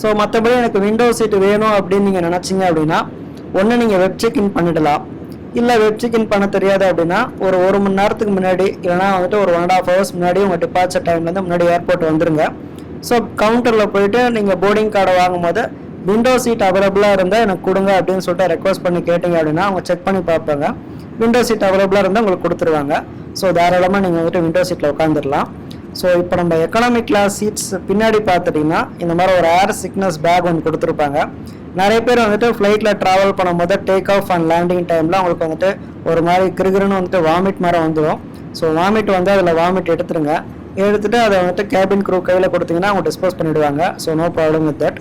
So மற்றபடி எனக்கு window seat வேணும் அப்படின்னு நீங்கள் நினச்சிங்க அப்படின்னா ஒன்று நீங்கள் வெப் செக்இன் பண்ணிடலாம். இல்லை வெப் செக்இன் பண்ண தெரியாது அப்படின்னா ஒரு மணி நேரத்துக்கு முன்னாடி இல்லைனா வந்துட்டு ஒரு 1.5 hours முன்னாடி உங்கள் டிபார்ச்சர் டைம்லேருந்து முன்னாடி ஏர்போர்ட் வந்துருங்க. ஸோ கவுண்டரில் போயிட்டு நீங்கள் போர்டிங் கார்டை வாங்கும் போது விண்டோ சீட் அவைலபிளாக இருந்தால் எனக்கு கொடுங்க அப்படின்னு சொல்லிட்டு ரெக்வஸ்ட் பண்ணி கேட்டிங்க அப்படின்னா அவங்க செக் பண்ணி பார்ப்பாங்க. விண்டோ சீட் அவைலபிளாக இருந்தால் உங்களுக்கு கொடுத்துருவாங்க. ஸோ தாராளமாக நீங்கள் வந்துட்டு விண்டோ சீட்டில் உட்காந்துடலாம். ஸோ இப்போ நம்ம எக்கனாமிக் கிளாஸ் சீட்ஸ் பின்னாடி பார்த்துட்டிங்கன்னா இந்த மாதிரி ஒரு ஏர் சிக்னஸ் பேக் ஒன்று கொடுத்துருப்பாங்க. நிறைய பேர் வந்துட்டு ஃப்ளைட்டில் ட்ராவல் பண்ணும்போது டேக் ஆஃப் அண்ட் லேண்டிங் டைமில் அவங்களுக்கு வந்துட்டு ஒரு மாதிரி கிருகிருன்னு வந்துட்டு வாமிட் மாதிரி வந்துடும். ஸோ வாமிட் வந்து அதில் வாமிட் எடுத்துருங்க. எடுத்துகிட்டு அதை வந்துட்டு கேபின் க்ரூ கையில் கொடுத்தீங்கன்னா அவங்க டிஸ்போஸ் பண்ணிவிடுவாங்க. So no problem with that.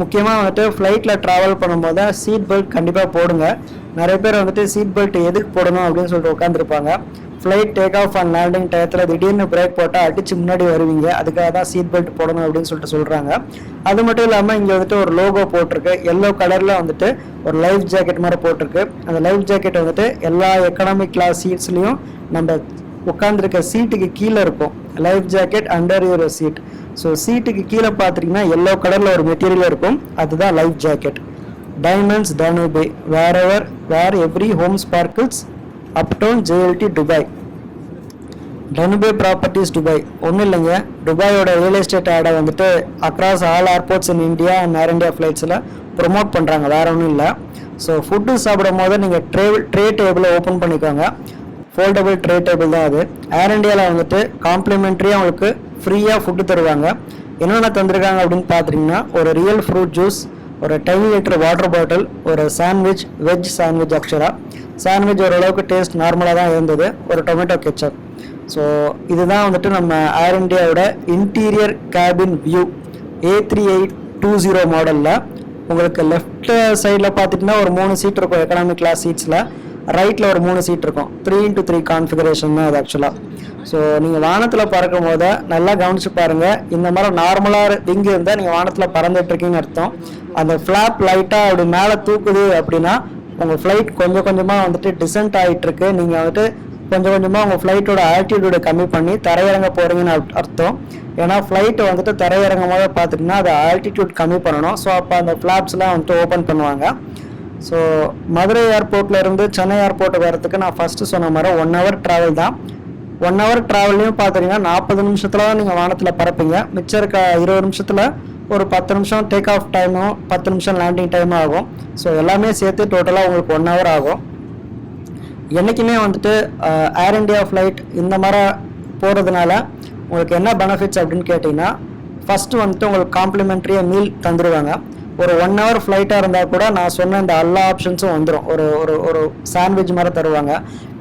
முக்கியமாக வந்துட்டு ஃப்ளைட்டில் ட்ராவல் பண்ணும்போது சீட் பெல்ட் கண்டிப்பாக போடுங்க. நிறைய பேர் வந்துட்டு சீட் பெல்ட் எதுக்கு போடணும் அப்படின்னு சொல்லிட்டு உட்காந்துருப்பாங்க. Flight take off and landing டயத்தில் திடீர்னு பிரேக் போட்டால் அடித்து முன்னாடி வருவீங்க. அதுக்காக தான் சீட் பெல்ட் போடணும் அப்படின்னு சொல்லிட்டு சொல்கிறாங்க. அது மட்டும் இல்லாமல் இங்கே வந்துட்டு ஒரு லோகோ போட்டிருக்கு. எல்லோ கலரில் வந்துட்டு ஒரு லைஃப் ஜாக்கெட் மாதிரி போட்டிருக்கு. அந்த லைஃப் ஜாக்கெட் வந்துட்டு எல்லா எக்கனாமிக் கிளாஸ் சீட்ஸ்லையும் நம்ம உட்காந்துருக்க சீட்டுக்கு கீழே இருக்கும். Life jacket under your seat. So சீட்டுக்கு கீழே பார்த்துட்டிங்கன்னா எல்லோ கலரில் ஒரு மெட்டீரியல் இருக்கும். அதுதான் life jacket. Diamonds Danube where every home sparkles uptown JLT Dubai. Danube properties Dubai ஒன்றும் இல்லைங்க, துபாயோட ரியல் எஸ்டேட் ஆடை வந்துட்டு across all airports in India and Air India ஃப்ளைட்ஸில் ப்ரொமோட் பண்ணுறாங்க, வேறு ஒன்றும் இல்லை. ஸோ ஃபுட்டு சாப்பிடும் போது நீங்கள் ட்ரே டேபிளை ஓப்பன் பண்ணிக்கோங்க. ஃபோல்டபுள் ட்ரே டேபிள் தான் அது. ஏர் இந்தியாவில் வந்துட்டு காம்ப்ளிமெண்ட்ரியாக உங்களுக்கு ஃப்ரீயாக ஃபுட்டு தருவாங்க. என்னென்ன தந்திருக்காங்க அப்படின்னு பார்த்தீங்கன்னா ஒரு ரியல் ஃப்ரூட் ஜூஸ், ஒரு 10 லிட்டர் வாட்டர் பாட்டில், ஒரு சாண்ட்விச், வெஜ் சாண்ட்விச். ஆக்சுவலாக சாண்ட்விச் ஓரளவுக்கு டேஸ்ட் நார்மலாக தான் இருந்தது, ஒரு டொமேட்டோ கெச்சப். ஸோ இதுதான் வந்துட்டு நம்ம ஏர் இந்தியாவோட இன்டீரியர் கேபின் வியூ A3820 மாடலில். உங்களுக்கு லெஃப்ட் சைடில் பார்த்துட்டிங்கன்னா ஒரு 3 சீட் இருக்கும் எக்கனாமிக் கிளாஸ் சீட்ஸில். ரைட்டில் ஒரு 3 சீட் இருக்கும். 3x3 கான்ஃபிகரேஷன் தான் அது ஆக்சுவலாக. ஸோ நீங்கள் வானத்தில் பறக்கும் போது நல்லா கவனிச்சு பாருங்கள். இந்த மாதிரி நார்மலாக விங்கு இருந்தால் நீங்கள் வானத்தில் பறந்துட்டுருக்கீங்கன்னு அர்த்தம். அந்த ஃப்ளாப் லைட்டாக அப்படி மேலே தூக்குது அப்படின்னா உங்கள் ஃப்ளைட் கொஞ்சம் கொஞ்சமாக வந்துட்டு டிசென்ட் ஆகிட்டுருக்கு. நீங்கள் வந்துட்டு கொஞ்சம் கொஞ்சமாக உங்கள் ஃப்ளைட்டோட ஆல்டிடியூடை கம்மி பண்ணி தரையிறங்க போகிறீங்கன்னு அர்த்தம். ஏன்னா ஃப்ளைட்டை வந்துட்டு தரையிறங்கும் போது பார்த்துட்டிங்கன்னா அது ஆல்டிடியூட் கம்மி பண்ணணும். ஸோ அப்போ அந்த ஃப்ளாப்ஸ்லாம் வந்துட்டு ஓப்பன் பண்ணுவாங்க. ஸோ மதுரை ஏர்போர்ட்லேருந்து சென்னை ஏர்போர்ட்டு வரதுக்கு நான் ஃபஸ்ட்டு சொன்ன மாதிரி 1 hour ட்ராவல் தான். 1 hour ட்ராவல்லையும் பார்த்துட்டிங்கன்னா 40 நிமிஷத்தில் தான் நீங்கள் வானத்தில் பறப்பீங்க. மிச்சம் இருக்க 20 நிமிஷத்தில் ஒரு 10 நிமிஷம் டேக் ஆஃப் டைமும் 10 நிமிஷம் லேண்டிங் டைமும் ஆகும். ஸோ எல்லாமே சேர்த்து டோட்டலாக உங்களுக்கு 1 hour ஆகும். என்றைக்குமே வந்துட்டு ஏர் இண்டியா ஃப்ளைட் இந்த மாதிரி போகிறதுனால உங்களுக்கு என்ன பெனிஃபிட்ஸ் அப்படின்னு கேட்டிங்கன்னா ஃபஸ்ட்டு வந்துட்டு உங்களுக்கு காம்ப்ளிமெண்ட்ரியாக மீல் தந்துடுவாங்க. ஒரு 1 hour ஃப்ளைட்டாக இருந்தால் கூட நான் சொன்ன இந்த எல்லா ஆப்ஷன்ஸும் வந்துடும். ஒரு சாண்ட்விச் மாதிரி தருவாங்க.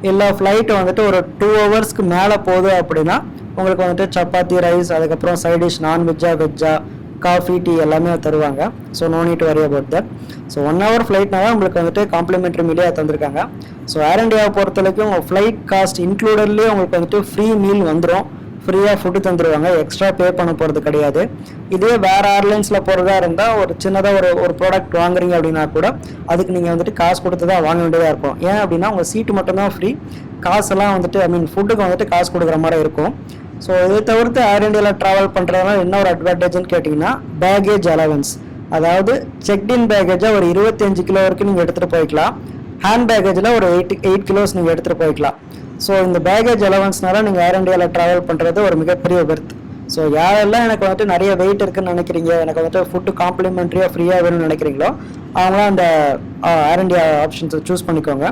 இல்லை ஃப்ளைட்டு வந்துட்டு ஒரு 2 hours மேலே போகுது அப்படின்னா உங்களுக்கு வந்துட்டு சப்பாத்தி, ரைஸ், அதுக்கப்புறம் சைட் டிஷ் நான்வெஜ்ஜா வெஜ்ஜா, காஃபி, டீ எல்லாமே தருவாங்க. So no need to worry about that. So 1 hour ஃப்ளைட்னால உங்களுக்கு வந்துட்டு காம்ப்ளிமெண்ட்ரி மீலியாக தந்திருக்காங்க. ஸோ ஏர் இண்டியாவை பொறுத்த வரைக்கும் உங்கள் ஃப்ளைட் காஸ்ட் இன்க்ளூடட்லேயே உங்களுக்கு வந்துட்டு ஃப்ரீ மீல் வந்துடும். ஃப்ரீயாக ஃபுட்டு தந்துடுவாங்க. எக்ஸ்ட்ரா பே பண்ண போகிறது கிடையாது. இதே வேறு ஏர்லைன்ஸில் போகிறதா இருந்தால் ஒரு சின்னதாக ஒரு ப்ராடக்ட் வாங்குறீங்க அப்படின்னா கூட அதுக்கு நீங்கள் வந்துட்டு காசு கொடுத்து தான் வாங்க வேண்டியதாக இருக்கும். ஏன் அப்படின்னா உங்கள் சீட்டு மட்டும்தான் ஃப்ரீ, காசெல்லாம் வந்துட்டு ஃபுட்டுக்கு வந்துட்டு காசு கொடுக்குற மாதிரி இருக்கும். ஸோ இதை தவிர்த்து ஏர் இண்டியாவில் ட்ராவல் பண்ணுறதுனால என்ன ஒரு அட்வான்டேஜ்னு கேட்டிங்கன்னா பேகேஜ் அலவன்ஸ். அதாவது செக்இன் பேகேஜாக ஒரு 25 கிலோ வரைக்கும் நீங்கள் எடுத்துகிட்டு போய்க்கலாம். ஹேண்ட் பேகேஜில் ஒரு 8 கிலோஸ் நீங்கள் எடுத்துகிட்டு போய்க்கலாம். ஸோ இந்த பேகேஜ் அலவன்ஸ்னால நீங்கள் ஏர் இண்டியாவில் ட்ராவல் பண்ணுறது ஒரு மிகப்பெரிய பெர்த். ஸோ யாரெல்லாம் எனக்கு வந்துட்டு நிறைய வெயிட் இருக்குன்னு நினைக்கிறீங்க, எனக்கு வந்துட்டு ஃபுட்டு காம்ப்ளிமெண்ட்ரியாக ஃப்ரீயாக வேணும்னு நினைக்கிறீங்களோ அவங்களாம் அந்த ஏர் இண்டியா ஆப்ஷன்ஸை சூஸ் பண்ணிக்கோங்க.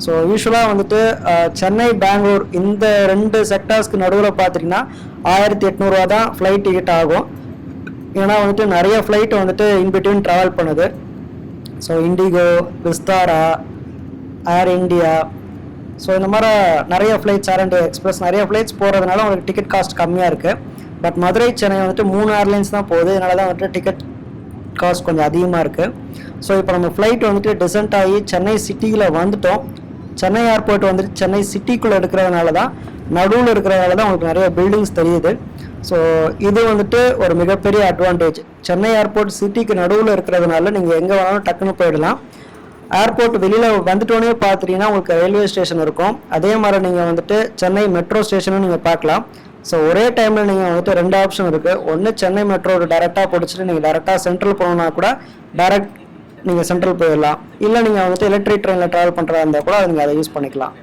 ஸோ யூஸ்வலாக வந்துட்டு சென்னை, பெங்களூர் இந்த 2 செக்டார்ஸ்க்கு நடுவில் பார்த்திங்கன்னா 1800 தான் ஃப்ளைட் டிக்கெட் ஆகும். ஏன்னா வந்துட்டு நிறைய ஃப்ளைட் வந்துட்டு இன்பிட்வீன் ட்ராவல் பண்ணுது. ஸோ இண்டிகோ, விஸ்தாரா, ஏர் இண்டியா, ஸோ இந்த மாதிரி நிறைய ஃப்ளைட்ஸ், ஏர் இண்டியா எக்ஸ்பிரஸ் நிறைய ஃப்ளைட்ஸ் போகிறதுனால உங்களுக்கு டிக்கெட் காஸ்ட் கம்மியாக இருக்குது. பட் மதுரை, சென்னை வந்துட்டு 3 ஏர்லைன்ஸ் தான் போகுது. இதனால தான் வந்துட்டு டிக்கெட் காஸ்ட் கொஞ்சம் அதிகமாக இருக்குது. ஸோ இப்போ நம்ம ஃப்ளைட் வந்துட்டு டிசென்ட் ஆகி சென்னை சிட்டியில் வந்துட்டோம். சென்னை ஏர்போர்ட் வந்துட்டு சென்னை சிட்டிக்குள்ளே இருக்கிறதுனால தான், நடுவில் இருக்கிறதுனால தான் உங்களுக்கு நிறைய பில்டிங்ஸ் தெரியுது. ஸோ இது வந்துட்டு ஒரு மிகப்பெரிய அட்வான்டேஜ். சென்னை ஏர்போர்ட் சிட்டிக்கு நடுவில் இருக்கிறதுனால நீங்கள் எங்கே வேணாலும் டக்குன்னு போயிடலாம். ஏர்போர்ட் வெளியில் வந்துட்டோன்னே பார்த்துட்டிங்கன்னா உங்களுக்கு ரயில்வே ஸ்டேஷன் இருக்கும். அதே மாதிரி நீங்கள் வந்துட்டு சென்னை மெட்ரோ ஸ்டேஷனும் நீங்கள் பார்க்கலாம். ஸோ ஒரே டைமில் நீங்கள் வந்துட்டு 2 ஆப்ஷன் இருக்குது. ஒன்று சென்னை மெட்ரோட டேரெக்டாக பிடிச்சிட்டு நீங்கள் டேரெக்டாக சென்ட்ரல் போகணுன்னா கூட டேரெக்ட் நீங்கள் சென்ட்ரல் போயிடலாம். இல்லை நீங்கள் வந்துட்டு எலக்ட்ரிக் ட்ரெயினில் ட்ராவல் பண்ணுறதா இருந்தால் கூட நீங்கள் அதை யூஸ் பண்ணிக்கலாம்.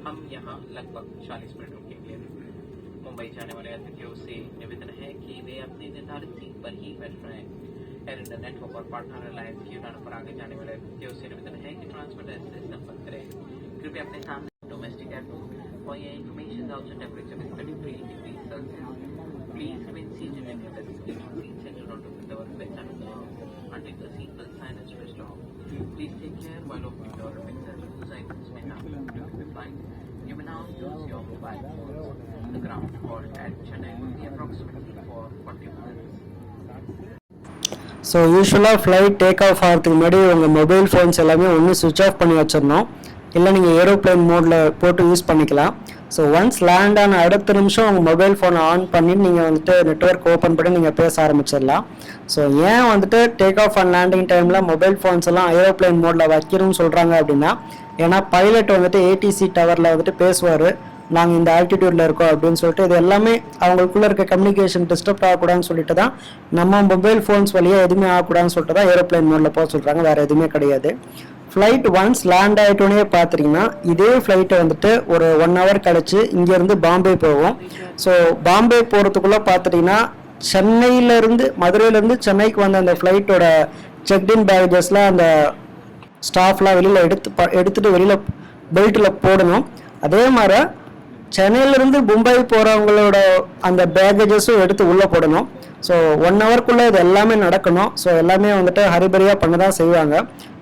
हम यहाँ लगभग 40 मिनट रुकेंगे। मुंबई जाने वाले यात्रियों से निवेदन है कि वे अपनी निर्धारित सीट पर ही बैठ रहें। एयर इंडिया नेटवर्क और पार्टनर रिलायंस की उड़ान पर आगे जाने वाले यात्रियों से निवेदन है कि ट्रांसमिटर से संपर्क करें। कृपया अपने सामने डोमेस्टिक एयरपोर्ट और यह information outside temperature is 33 degrees Celsius. Please remain seated in your designated seats and do not open the doors until the seatbelt sign is switched off. Please take care while opening the door of access whose items may not be during the flight. You may now use your mobile phones. The ground halt at Chennai will be approximately for 40 minutes. So யூஸ்வலாக flight take off ஆகிறதுக்கு முன்னாடி உங்கள் mobile phones எல்லாமே ஒன்று சுவிட்ச் of பண்ணி வச்சிடணும். இல்லை நீங்கள் ஏரோப்ளைன் மோடில் போட்டு யூஸ் பண்ணிக்கலாம். ஸோ ஒன்ஸ் லேண்ட் ஆன அடுத்த நிமிஷம் உங்கள் மொபைல் ஃபோனை ஆன் பண்ணி நீங்கள் வந்துட்டு நெட்வொர்க் ஓப்பன் பண்ணி நீங்கள் பேச ஆரம்பிச்சிடலாம். ஸோ ஏன் வந்துட்டு டேக் ஆஃப் அண்ட் லேண்டிங் டைமில் மொபைல் ஃபோன்ஸ் எல்லாம் ஏரோப்ளைன் மோடில் வைக்கணும்னு சொல்கிறாங்க அப்படின்னா, ஏன்னா பைலட் வந்துட்டு ஏடிசி டவரில் வந்துட்டு பேசுவார், நாங்கள் இந்த ஆல்டிடியூடில் இருக்கோம் அப்படின்னு சொல்லிட்டு. இது எல்லாமே அவங்களுக்குள்ளே இருக்க கம்யூனிகேஷன் டிஸ்டர்ப் ஆகக்கூடாதுன்னு சொல்லிட்டு தான் நம்ம மொபைல் ஃபோன்ஸ் வழியாக எதுவுமே ஆகக்கூடாதுன்னு சொல்லிட்டு தான் ஏரோப்ளைன் மோடில் போக சொல்கிறாங்க. வேறு எதுவுமே கிடையாது. ஃப்ளைட் ஒன்ஸ் லேண்ட் ஆகிட்டோன்னே பார்த்துட்டிங்கன்னா இதே ஃப்ளைட்டை வந்துட்டு ஒரு 1 hour கழிச்சு இங்கேருந்து பாம்பே போவோம். ஸோ பாம்பே போகிறதுக்குள்ளே பார்த்துட்டிங்கன்னா சென்னையிலேருந்து மதுரையிலேருந்து சென்னைக்கு வந்த அந்த ஃப்ளைட்டோட செக்இன் பேகேஜஸ்லாம் அந்த ஸ்டாஃப்லாம் வெளியில் எடுத்துகிட்டு வெளியில் பெல்ட்டில் போடணும். அதே மாதிரி சென்னையிலேருந்து மும்பை போகிறவங்களோட அந்த பேகேஜஸும் எடுத்து உள்ளே போடணும். ஸோ 1 hourக்குள்ளே இது எல்லாமே நடக்கணும். ஸோ எல்லாமே வந்துட்டு ஹரிபரியாக பண்ண தான் செய்வாங்க.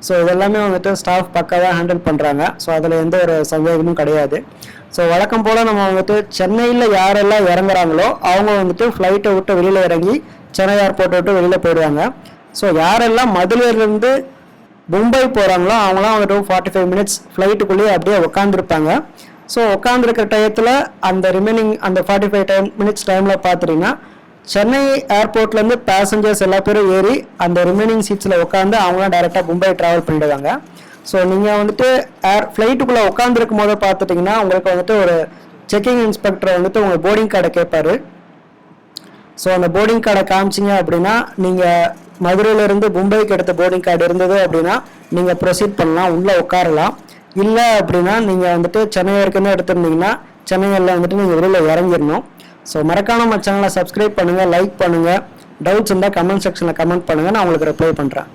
ஸோ இதெல்லாமே வந்துட்டு ஸ்டாஃப் பக்காவாக ஹேண்டில் பண்ணுறாங்க. ஸோ அதில் எந்த ஒரு சந்தேகமும் கிடையாது. ஸோ வழக்கம் போல் நம்ம வந்துட்டு சென்னையில் யாரெல்லாம் இறங்குறாங்களோ அவங்க வந்துட்டு ஃப்ளைட்டை விட்டு வெளியில் இறங்கி சென்னை ஏர்போர்ட்டை விட்டு வெளியில் போயிடுவாங்க. ஸோ யாரெல்லாம் மதுரையிலேருந்து மும்பை போகிறாங்களோ அவங்களாம் வந்துட்டு 45 minutes ஃப்ளைட்டுக்குள்ளேயே அப்படியே உட்காந்துருப்பாங்க. ஸோ உட்காந்துருக்க டயத்தில் அந்த ரிமைனிங் அந்த 45 minutes டைமில் பார்த்துட்டிங்கன்னா சென்னை ஏர்போர்ட்லேருந்து பேசஞ்சர்ஸ் எல்லா பேரும் ஏறி அந்த ரிமைனிங் சீட்ஸில் உட்காந்து அவங்களாம் டைரெக்டாக மும்பை ட்ராவல் பண்ணிடுவாங்க. ஸோ நீங்கள் வந்துட்டு ஃப்ளைட்டுக்குள்ளே உட்காந்துருக்கும் போது பார்த்துட்டிங்கன்னா உங்களுக்கு வந்துட்டு ஒரு செக்கிங் இன்ஸ்பெக்டர் வந்துட்டு உங்கள் போர்டிங் கார்டை கேட்பாரு. ஸோ அந்த போர்டிங் கார்டை காமிச்சிங்க அப்படின்னா நீங்கள் மதுரையிலேருந்து மும்பைக்கு எடுத்த போர்டிங் கார்டு இருந்தது அப்படின்னா நீங்கள் ப்ரொசீட் பண்ணலாம், உள்ளே உட்காரலாம். இல்லை அப்படின்னா நீங்கள் வந்துட்டு சென்னை வரைக்கும் எடுத்துருந்தீங்கன்னா சென்னையில் வந்துட்டு நீங்கள் வெளியில் இறங்கிடணும். ஸோ மறக்காம நம்ம சேனலை சப்ஸ்கிரைப் பண்ணுங்கள், லைக் பண்ணுங்கள். டவுட்ஸ் இருந்தால் கமெண்ட் செக்ஷனில் கமெண்ட் பண்ணுங்கள், நான் உங்களுக்கு ரிப்ளை பண்ணுறேன்.